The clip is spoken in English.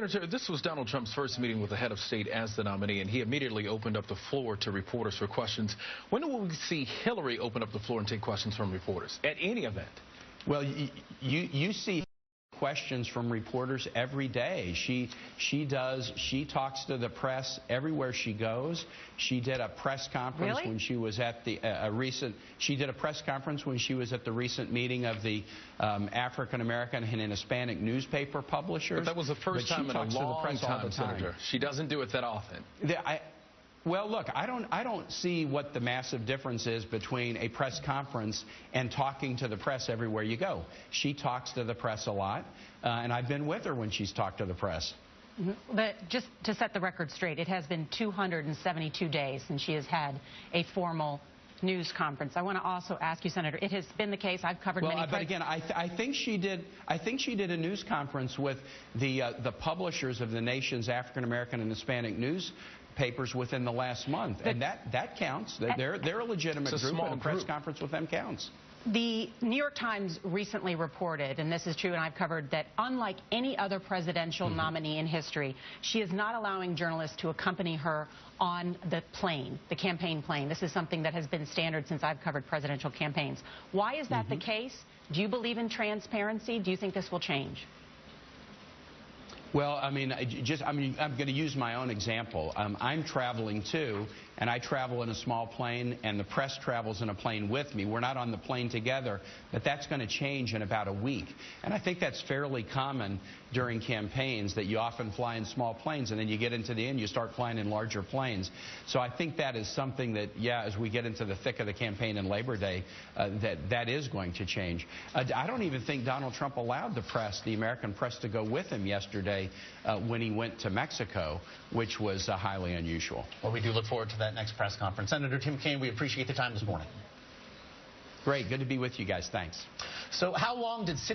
Senator, this was Donald Trump's first meeting with the head of state as the nominee, and he immediately opened up the floor to reporters for questions. When will we see Hillary open up the floor and take questions from reporters at any event? Well, you see questions from reporters every day. She talks to the press everywhere she goes. She did a press conference when she was at the recent meeting of the African American and Hispanic newspaper publishers. But that was the first time in a long time, Senator. She doesn't do it that often. Well, look, I don't see what the massive difference is between a press conference and talking to the press everywhere you go. She talks to the press a lot, and I've been with her when she's talked to the press. But just to set the record straight, it has been 272 days since she has had a formal news conference. I want to also ask you, Senator, it has been the case. I've covered many. But again, I think she did a news conference with the publishers of the nation's African American and Hispanic newspapers within the last month, and that counts. They're a legitimate group, and a press conference with them counts. The New York Times recently reported, and this is true and I've covered, that unlike any other presidential nominee in history, she is not allowing journalists to accompany her on the plane, the campaign plane. This is something that has been standard since I've covered presidential campaigns. Why is that the case? Do you believe in transparency? Do you think this will change? Well, I'm going to use my own example. I'm traveling too, and I travel in a small plane, and the press travels in a plane with me. We're not on the plane together, but that's going to change in about a week. And I think that's fairly common during campaigns, that you often fly in small planes, and then you get into the end, you start flying in larger planes. So I think that is something that, yeah, as we get into the thick of the campaign and Labor Day, that is going to change. I don't even think Donald Trump allowed the press, the American press, to go with him yesterday when he went to Mexico, which was highly unusual. Well, we do look forward to that next press conference. Senator Tim Kaine, we appreciate the time this morning. Great. Good to be with you guys. Thanks. So how long did